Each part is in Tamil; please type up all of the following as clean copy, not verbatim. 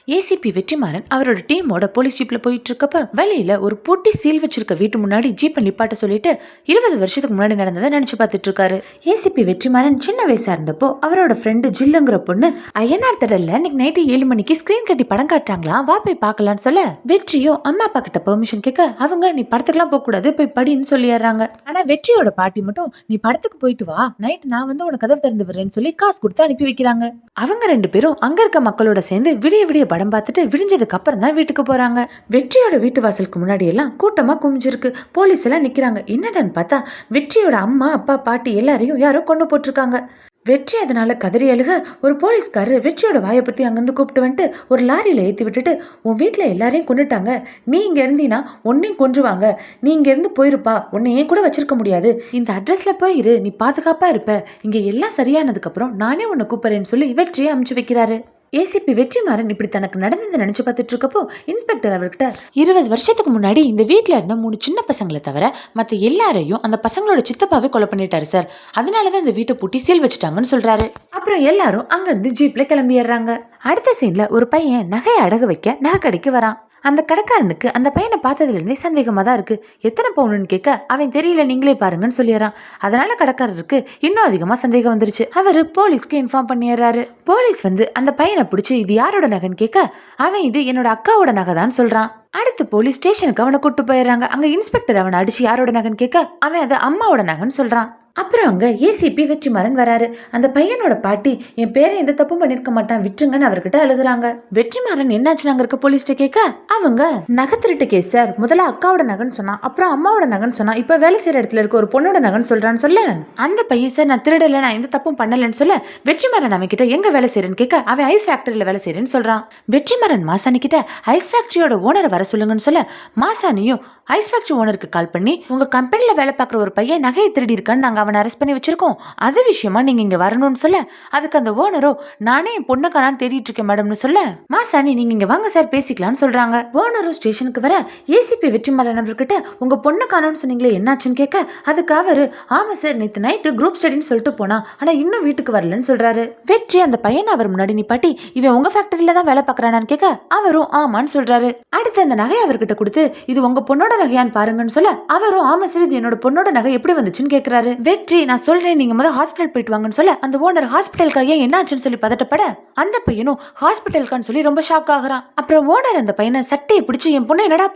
ஏசிபி வெற்றிமாறன் அவரோட டீமோட போலீஸ் ஜீப்ல போயிட்டு இருக்கப்ப வழியில ஒரு பொட்டி சீல் வச்சிருக்க வீட்டு முன்னாடி ஜீப்பை நிப்பாட்ட சொல்லிட்டு 20 வருஷத்துக்கு முன்னாடி நடந்ததை நினைச்சு பார்த்துட்டு இருக்காரு. ஏசிபி வெற்றிமாறன் சின்ன வயசா இருந்தப்போ அவரோட ஃப்ரெண்டு ஜில்லுங்கிற பொண்ணு ஐயனார் திடல்ல இன்னைக்கு நைட்டு 7 மணிக்கு ஸ்கிரீன் கட்டி படம் காட்டுறாங்களா, வா போய் பார்க்கலான்னு சொல்ல வெற்றியும் அம்மா அப்பா கிட்ட பெர்மிஷன் கேட்க அவங்க நீ படத்துக்குலாம் போக கூடாது போய் படின்னு சொல்லிடுறாங்க. ஆனா வெற்றியோட பாட்டி மட்டும் நீ படத்துக்கு போயிட்டு வா, நைட் நான் வந்து உனக்கு கதவு திறந்து விடுறேன்னு சொல்லி காசு கொடுத்து அனுப்பி வைக்கிறாங்க. அவங்க 2 பேரும் அங்க இருக்க மக்களோட சேர்ந்து விடிய விடிய படம் பார்த்துட்டு விடிஞ்சதுக்கு அப்புறம் தான் வீட்டுக்கு போறாங்க. வெற்றியோட வீட்டு வாசலுக்கு முன்னாடி எல்லாம் கூட்டமா குமிஞ்சிருக்கு. போலீஸ் எல்லாம் நிக்கிறாங்க. என்னடான்னு பார்த்தா வெற்றியோட அம்மா அப்பா பாட்டி எல்லாரையும் யாரோ கொண்டு போட்டிருக்காங்க. வெற்றி அதனால கதறி அழுக ஒரு போலீஸ்காரர் வெற்றியோட வாயை பத்தி அங்கிருந்து கூப்பிட்டு வந்துட்டு ஒரு லாரியில ஏத்தி விட்டுட்டு உன் வீட்டுல எல்லாரையும் கொண்டுட்டாங்க, நீ இங்க இருந்தீனா உன்னையும் கொன்றுவாங்க, நீ இங்க இருந்து போயிருப்பா, உன்னை ஏன் கூட வச்சிருக்க முடியாது, இந்த அட்ரஸ்ல போயிரு, நீ பாதுகாப்பா இருப்ப, இங்க எல்லாம் சரியானதுக்கு அப்புறம் நானே உன்னை கூப்பிடுறேன்னு சொல்லி வெற்றியை அமுச்சு வைக்கிறாரு. ஏசிபி வெற்றிமாறன் இப்படி தனக்கு நடந்ததை நினைச்சு பார்த்துட்டு இருக்கப்போ இன்ஸ்பெக்டர் அவர்கிட்ட 20 வருஷத்துக்கு முன்னாடி இந்த வீட்டுல இருந்த 3 சின்ன பசங்களை தவிர மத்த எல்லாரையும் அந்த பசங்களோட சித்தப்பாவே கொலை பண்ணிட்டாரு சார், அதனாலதான் இந்த வீட்டை பூட்டி சீல் வச்சுட்டாங்கன்னு சொல்றாரு. அப்புறம் எல்லாரும் அங்க இருந்து ஜீப்ல கிளம்பிடுறாங்க. அடுத்த சீன்ல ஒரு பையன் நகையை அடகு வைக்க நகை கடைக்கு வரான். அந்த கடைக்காரனுக்கு அந்த பையனை பார்த்ததுல இருந்தே சந்தேகமா தான் இருக்கு. எத்தனை பவுனுன்னு கேட்க அவன் தெரியல நீங்களே பாருங்கன்னு சொல்லிடுறான். அதனால கடைக்காரருக்கு இன்னும் அதிகமா சந்தேகம் வந்துருச்சு. அவரு போலீஸ்க்கு இன்ஃபார்ம் பண்ணிடுறாரு. போலீஸ் வந்து அந்த பையனை பிடிச்சி இது யாரோட நகைன்னு கேட்க அவன் இது என்னோட அக்காவோட நகை தான் சொல்றான். அடுத்து போலீஸ் ஸ்டேஷனுக்கு அவனை கூட்டு போயிடுறாங்க. அங்க இன்ஸ்பெக்டர் அவனை அடிச்சு யாரோட நகைன்னு கேட்க அவன் அதை அம்மாவோட நகைன்னு சொல்றான். அப்புறம் அங்க ஏசிபி வெற்றிமாறன் வராரு. அந்த பையனோட பாட்டி என் பேரை எந்த தப்பும் பண்ணிருக்க மாட்டான் விட்டுருங்கன்னு அவர்கிட்ட அழுகுறாங்க. வெற்றிமாறன் என்னாச்சு நாங்க இருக்க போலீஸ்ட கேட்க அவங்க நகை திருட்டு கேஸ் சார், முதல்ல அக்காவோட நகைன்னு சொன்னா, அப்புறம் அம்மாவோட நகைன்னு சொன்னா, இப்ப வேலை செய்யற இடத்துல இருக்க ஒரு பொண்ணோட நகைன்னு சொல்றான்னு சொல்ல அந்த பையன் சார் நான் திருடல, நான் எந்த தப்பும் பண்ணலன்னு சொல்ல வெற்றிமாறன் அவன் கிட்ட எங்க வேலை செய்யறேன்னு கேட்க அவன் ஐஸ் ஃபேக்டரியில வேலை செய்யறேன்னு சொல்றான். வெற்றிமாறன் மாசாணி கிட்ட ஐஸ் ஃபேக்டரியோட ஓனரை வர சொல்லுங்கன்னு சொல்ல மாசாணியும் ஐஸ் ஃபேக்டரி ஓனருக்கு கால் பண்ணி உங்க கம்பெனில வேலை பார்க்குற ஒரு பையன் நகையை திருடி இருக்கான்னு நாங்க அவனை அரெஸ்ட் பண்ணி வச்சிருக்கோம், அது விஷயமா நீங்க இங்க வரணும்னு சொல்ல அதுக்கு அந்த ஓனரோ நானே என் பொண்ணுக்கானான்னு தேடிட்டு இருக்கேன் மேடம்னு சொல்ல மாசாணி நீங்க இங்க வாங்க சார் பேசிக்கலாம்னு சொல்றாங்க. ஓனரும் ஸ்டேஷனுக்கு வர ஏசிபி வெற்றிமாறன் அவர்கிட்ட உங்க பொண்ணு காணோன்னு சொன்னீங்களே என்னாச்சுன்னு கேட்க அதுக்கு அவரு ஆமா சார் நேற்று நைட்டு குரூப் ஸ்டடின்னு சொல்லிட்டு போனா ஆனா இன்னும் வீட்டுக்கு வரலன்னு சொல்றாரு. வெற்றி அந்த பையனை அவர் முன்னாடி நிப்பாட்டி இவன் உங்க ஃபேக்டரியில தான் வேலை பார்க்கறானான்னு கேட்க அவரும் ஆமான்னு சொல்றாரு. அடுத்து அந்த நகை அவர்கிட்ட கொடுத்து இது உங்க பொண்ணோட நகையான்னு பாருங்கன்னு சொல்ல அவரும் ஆமா சரி இது என்னோட பொண்ணோட நகை எப்படி வந்துச்சுன்னு கேக்குறாரு. வெற்றி நான் சொல்றேன் நீங்க முதல்ல ஹாஸ்பிட்டல் போயிட்டு வாங்கன்னு சொல்ல அந்த ஓனர் ஹாஸ்பிட்டலுக்கு ஏன் என்னாச்சுன்னு சொல்லி பதட்டப்பட அந்த பையனும் ஹாஸ்பிட்டலுக்கான்னு சொல்லி ரொம்ப ஷாக் ஆகுறான். அப்புறம் ஓனர் அந்த பையனை சட்டையை பிடிச்சி என் பொண்ணை என்னடா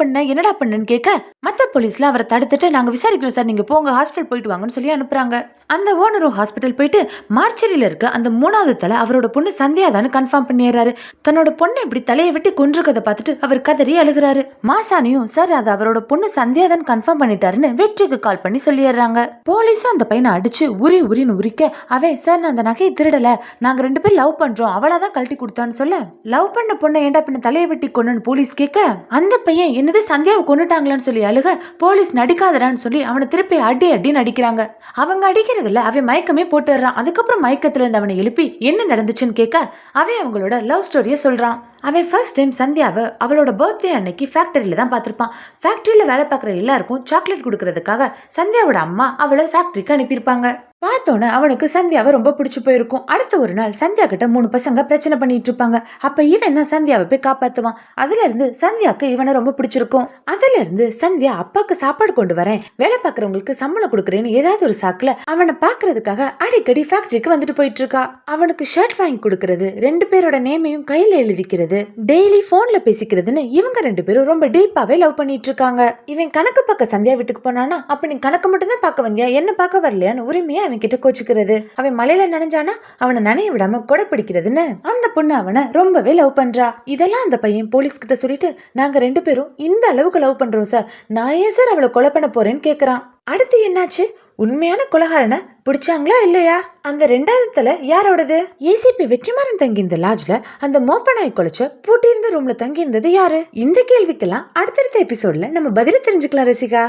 பண்ணுன்னு கேட்க மத்த போலீஸ்ல அவரை தடுத்துட்டு நாங்க விசாரிக்கிறோம் சார் நீங்க போங்க ஹாஸ்பிட்டல் போயிட்டு வாங்கன்னு சொல்லி அனுப்புறாங்க. அந்த ஓனரும் ஹாஸ்பிட்டல் போயிட்டு மார்ச்சரியில இருக்க அந்த 3வது தலை அவரோட பொண்ணு சந்தியாதான்னு கன்ஃபார்ம் பண்ணிடுறாரு. தன்னோட பொண்ணை இப்படி தலையை விட்டு கொன்றுக்கதை பார்த்துட்டு அவர் கதறி அழுகிறாரு. மாசாணியும் சார் அது அவரோட பொண்ணு சந்தியாதான் கன்ஃபார்ம் பண்ணிட்டாருன்னு வெற்றிக்கு கால் பண்ணி சொல்லிடுறாங்க. போலீஸும் அந்த பையனை அடிச்சு உரின்னு உரிக்க அவன் சார் நான் அந்த நகையை திருடல, நாங்க 2 பேரும் லவ் பண்றோம், அவளாதான் கழட்டி கொடுத்தான்னு சொல்ல லவ் பண்ண பொண்ணை ஏண்டா பின்ன தலையை வெட்டி கொன்னு போலீஸ் கேட்க அந்த பையன் என்னது சந்தியாவை கொன்னுட்டாங்களான்னு சொல்லி அழுக போலீஸ் நடிக்காதடான்னு சொல்லி அவனை திருப்பி அடின்னு அடிக்கிறாங்க. அவங்க அடிக்கிறதுல அவன் மயக்கமே போட்டுறான். அதுக்கப்புறம் மயக்கத்துல இருந்து அவனை எழுப்பி என்ன நடந்துச்சுன்னு கேட்க அவன் அவங்களோட லவ் ஸ்டோரியை சொல்றான். அவன் ஃபர்ஸ்ட் டைம் சந்தியாவை அவளோட பர்த்டே அன்னைக்கு ஃபேக்டரியில தான் பார்த்திருப்பான். ஃபேக்டரியில வேலை பார்க்குற எல்லாருக்கும் சாக்லேட் கொடுக்கறதுக்காக சந்தியாவோட அம்மா அவளை ஃபேக்டரிக்கு அனுப்பியிருப்பாங்க. பார்த்தோன்னே அவனுக்கு சந்தியாவை ரொம்ப பிடிச்சு போயிருக்கும். அடுத்த ஒரு நாள் சந்தியா கிட்ட 3 பசங்க பிரச்சனை பண்ணிட்டு இருப்பாங்க. அப்ப இவன் தான் சந்தியாவை போய் காப்பாத்துவான். அதுல இருந்து சந்தியாக்கு இவனை ரொம்ப பிடிச்சிருக்கும். அதுல இருந்து சந்தியா அப்பாக்கு சாப்பாடு கொண்டு வரேன், வேலை பார்க்கறவங்களுக்கு சம்பளம் கொடுக்குறேன்னு ஏதாவது ஒரு சாக்குல அவனை பாக்குறதுக்காக அடிக்கடி ஃபேக்டரிக்கு வந்துட்டு போயிட்டு இருக்கா. அவனுக்கு ஷர்ட் வாங்கி கொடுக்கறது, 2 பேரோட நேமையும் கையில எழுதிக்கிறது, டெய்லி போன்ல பேசிக்கிறதுன்னு இவங்க 2 பேரும் ரொம்ப டீப்பாவே லவ் பண்ணிட்டு இருக்காங்க. இவன் கணக்கு பார்க்க சந்தியா வீட்டுக்கு போனானா அப்ப நீ கணக்கு மட்டும் தான் பார்க்க வந்தியா, என்ன பார்க்க வரலையான்னு உரிமையா அவன் கிட்ட கோச்சுக்கிறது. அவன் மலையில நனைஞ்சானா அவனை நனைய விடாம கொடை பிடிக்கிறதுன்னு அந்த பொண்ணு அவனை ரொம்பவே லவ் பண்றா. இதெல்லாம் அந்த பையன் போலீஸ் கிட்ட சொல்லிட்டு நாங்க 2 பேரும் இந்த அளவுக்கு லவ் பண்றோம் சார், நான் ஏன் சார் அவளை கொலை பண்ண போறேன்னு கேக்குறான். அடுத்து என்னாச்சு, உண்மையான கொலைகாரனை பிடிச்சாங்களா இல்லையா? அந்த 2வது தலை யாரோடது? ஏசிபி வெற்றிமாறன் தங்கி இந்த லாட்ஜ்ல அந்த மோப்பனாய் கொலைச்ச பூட்டி இருந்த ரூம்ல தங்கி இருந்தது யாரு? இந்த கேள்விக்கெல்லாம் அடுத்தடுத்த எபிசோட்ல நம்ம பதில தெரிஞ்சுக்கலாம் ரசிகா.